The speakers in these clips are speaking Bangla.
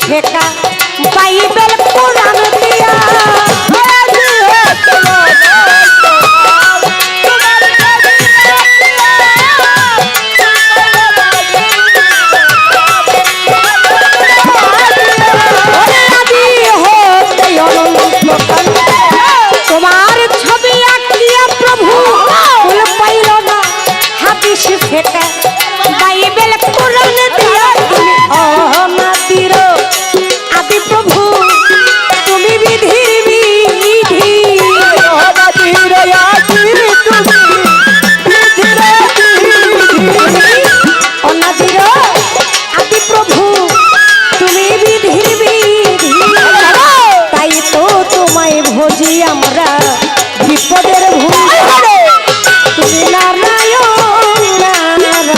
শেখা বাইবেল কোরআন দিয়া তোমার ছবি আঁকিয়া প্রভু ফুল পাইল না হাদিস শেখা বাইবেল কোরআন দিয়া তুমি অনাদির আদি প্রভু তুমি বিধির বিধি অনাদির আদি অনাদির আদি প্রভু তুমি বিধির বিধি তাই তো তোমায় ভজি আমরা বিপদের ভূমি তুমি নারায়ণ নারায়ণ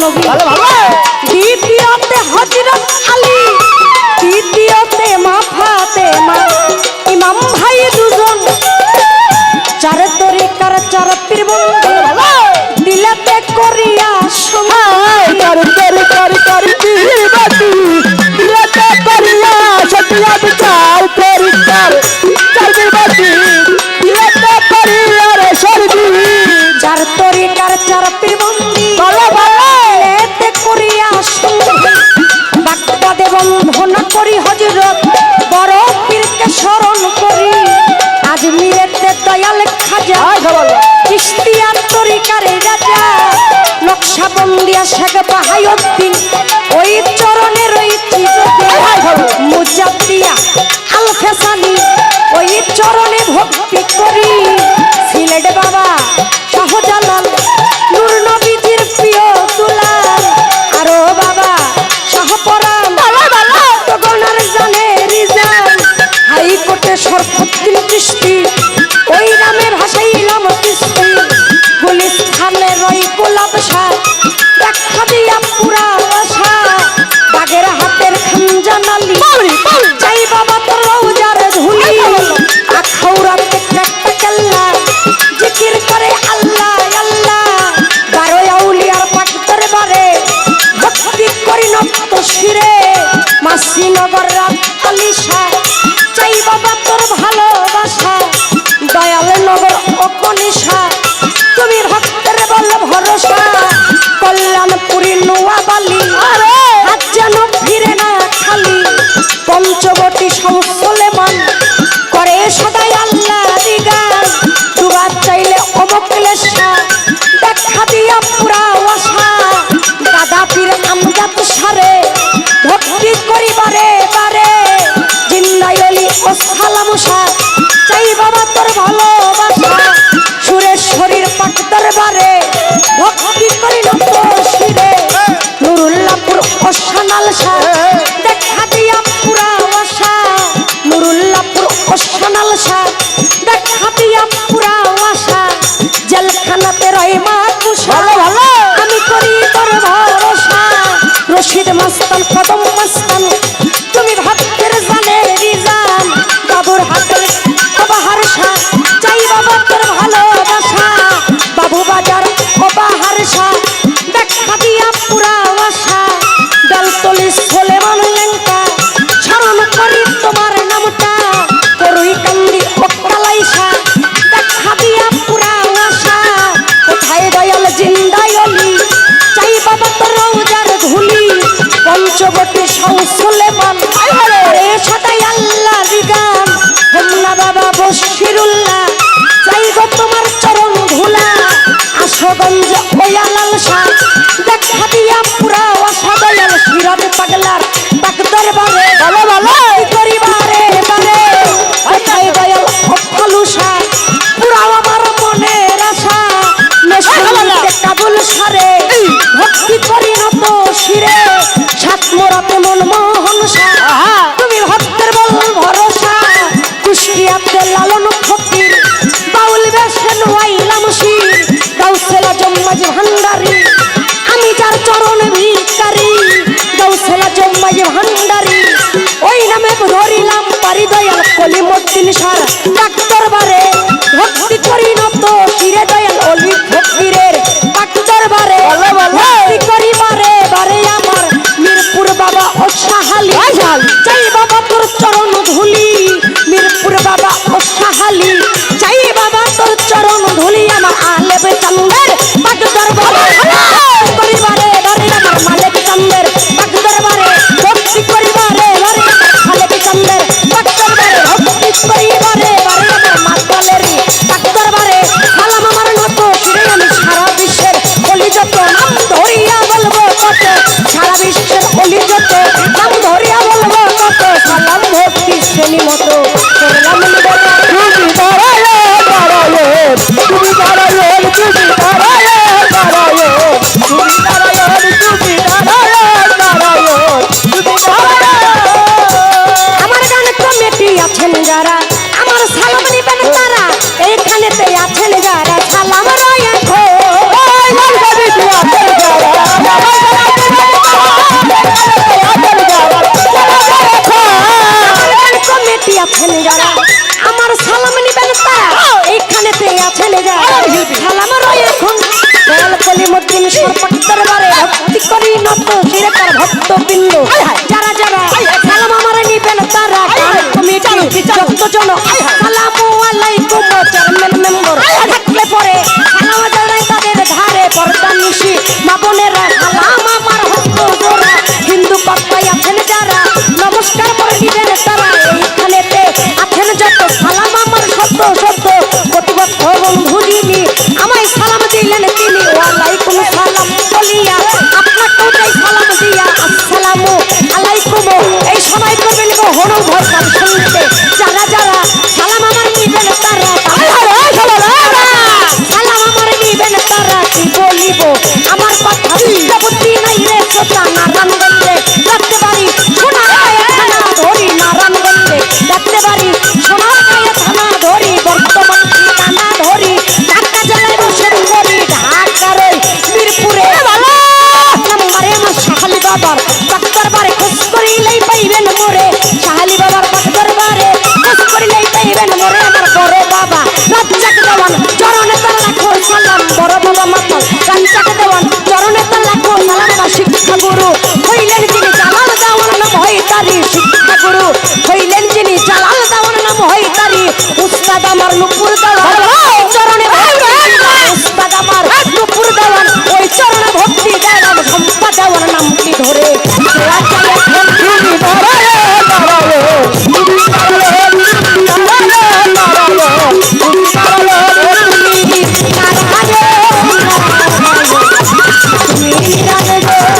নবী, দ্বিতীয়তে হযরত আলী, তৃতীয়তে মা ফাতেমা, ইমাম ভাই দুজন, চার তরিকার চার পীর বন্ধু, দিলেতে করিয়া সঙ্গ, চার তরিকার চার পীর বন্ধু, দিলেতে করিয়া সঙ্গ, চার তরিকার চার পীর বন্ধু, দিলেতে করিয়া রে সঙ্গী, চার তরিকার চার পীর বন্ধু, দিলেতে করিয়া সঙ্গ, বাগদাদে বন্ধন করি হযরত বড় পীরকে স্মরণ করি, আজমিরেতে দয়াল খাজা, চিশতিয়ার তরিকার রাজা, নকশবন্দিয়া শেখ বাহাউদ্দিন, ওই চরণের ওই চিরতে, মুজাদ্দিয়া আল ফেসানি, ওই চরণে ভক্তি করি, সিলেট বাবা শাহজালাল, নূর নবীজির প্রিয় দুলাল, আরো বাবা শাহপরান, গগনার জানে রিজাল, হাইকোর্টে শরফুদ্দিন চিশতি, ওই নামে ভাসাইলাম কিস্তি, গুলিস্তানের ওই গোলাপ শাহ, দেখা দিয়া পুরা বাসা, বাগের হাতের খানজানালি, চাই বাবা তোর রওজার ধুলি, আখাউরাতে একটা কেল্লা, জিকির করে আল্লাহ আল্লাহ, বারো আউলিয়ার পাক দরবারে, ভক্তি করি নত শিরে, মাসিনগর রাত আলিশা, চাই বাবা তোর ভালোবাসা, দয়াল নগর অকনিশা, তুমি ভক্তের বল ভরসা, কল্যাণপুরী নোয়াবালি, হাত যেন ফিরে না খালি, পঞ্চবটী সুলেমান, করে সদাই আল্লাহ দিগান, দুবার চাইলে অমক্লেশা, দেখা দিয়া পুরা আশা, দাদা পীর আমজাদ সারে, ভক্তি করিবারে বারে, জিন্দাই অলি ও সালাম শাহ, চাই বাবা তোর ভালোবাসা, সুরেশ্বরীর পাক দরবারে, ভক্তি করি নত শিরে, নুরুল্লাহপুর ওসানাল শাহ, দেখা দিয়া পুরা আশা, নুরুল্লাহপুর ওসানাল শাহ, দেখা দিয়া পুরা আশা, জেলখানাতে রয় মা তুষা, আমি করি তোর ভরসা, রশিদ মাস্তান কদম মাস্তান, তুমি ভক্তের জানে রিজান, বাবুর হাতের অবাহার শাহ, চাই বাবা তোর ভালোবাসা, বাবু বাজার অবাহার শাহ, দেখা দিয়া পুরা আশা, বেলতলি সুলেমান লেঙ্কা, স্মরণ করি তোমার নামটা, করুই কান্দি অকালাইশা, দেখা দিয়া পুরা আশা, কোথায় দয়াল জিন্দাই অলি, চাই বাবা তোর রওজার ধুলি, পঞ্চবটী সুলেমান, রে সদাই আল্লাহ দিগান, হোমনা বাবা বশিরুল্লাহ, চাই গো তোমার চরণ ধুলা, আশগঞ্জ ওয়ালাল শাহ, দেখা দিয়া পুরা আশা, দয়াল শিরাদ পাগলার পাক দরবারে, করিবারে বারে, কোথায় দয়াল অফালু শাহ, পুরা আমার মনের আশা, নশীতে কাবুল সারে, ভক্তি করি নত শিরে, সাত মোরাতে মনমোহন শাহ, তুমি ভক্তের বল ভরসা, কুষ্টিয়াতে লালন ফকির, বাউল বেশে নুয়াইলাম শির, গাউসেলা জম্মাজ ভান্ডারি, আমি যার চরণ ভিকারি, গাউসেলা জম্মাজ ভান্ডারি, ওই নামে ধরিলাম পারি, দয়াল কলিমুদ্দিন শাহ, পাক দরবারে, ভক্তি করি নত শিরে, দয়াল অলি ফকিরের পাক দরবারে, ভক্তি করি বারে বারে, আমার মিরপুর বাবা ও সাহালি, চাই বাবা তোর চরণ ধুলি, মিরপুর বাবা ও সাহালি, চাই বাবা তোর চরণ ধুলি, আমার আলেব চন্দের পাক দরবারে, করিবারে বারে, আমার মালিক চন্দের পাক দরবারে, ভক্তি করিবারে বারে, মালিক চন্দের পাক দরবারে, ভক্তি করিবারে বারে, আমার মাতালের পাক ভক্তবৃন্দ যারা যারা সালাম আমার নিবেন তারা কমিটি যতজন সালামু আলাইকুম চেয়ারম্যান মেম্বার থাকলে পরে সালাম জানাই তাদের ধারে পর্দা নিশি মা বোনেরা সালাম আমার হস্ত জোড়া হিন্দু কর্তায় আছেন যারা নমস্কার করে নিবেন তারা এইখানেতে আছেন যত সালাম আমার সত্য সত্য প্রতিবদ্ধ বন্ধু যিনি আমায় সালাম দিলেন তিনি ওয়ালাইকুম সালাম বলিয়া আপনাকেও তাই সালাম দিয়া আসসালামু আলাইকুম এই সবাই করবেন গো হরো ভরসার সঙ্গীতে যারা যারা সালাম আমার নিবেন তারা সালাম আমার নিবেন তারা কি বলিব আমার কথা বুদ্ধি নাই রে সোতা নারায়ণগঞ্জে রাখতে পারি সোনার গায়ে থানা ধরি নারায়ণগঞ্জে রাখতে পারি সোনার গায়ে থানা ধরি বর্তমান ঠিকানা ধরি ঢাকা জেলায় বসে করি ঢাকার ওই মিরপুরে নাম্বারে আমার শাহালি বাবার ডাক্তার বারে খোঁজ করিলেই পাইবেন মোরে শাহালি বাবার ডাক্তার বারে খোঁজ করিলেই পাইবেন মোরে আমার বড় বাবা রাজ্জাক দেওয়ান চরণে তার লাখো সালাম বড় বাবা মাতাল রাজ্জাক দেওয়ান চরণে তার লাখো সালাম বা শিক্ষা গুরু হইলেন যিনি জালাল দেওয়ান নাম হয় তারি শিক্ষা গুরু হইলেন যিনি জালাল দেওয়ান নাম হয় তারি উস্তাদ আমার নুপুর দেওয়ান ওই চরণে উস্তাদ আমার নুপুর দেওয়ান ওই চরণে ভক্তি দেওয়ান সম্পা দেওয়ান নামটি ধরে দেওয়া যায় এখন তুমি দাঁড়ালে দাঁড়ালে তুমি দাঁড়ালে তুমি দাঁড়ালে তুমি নারায়ণ তুমি নারায়ণ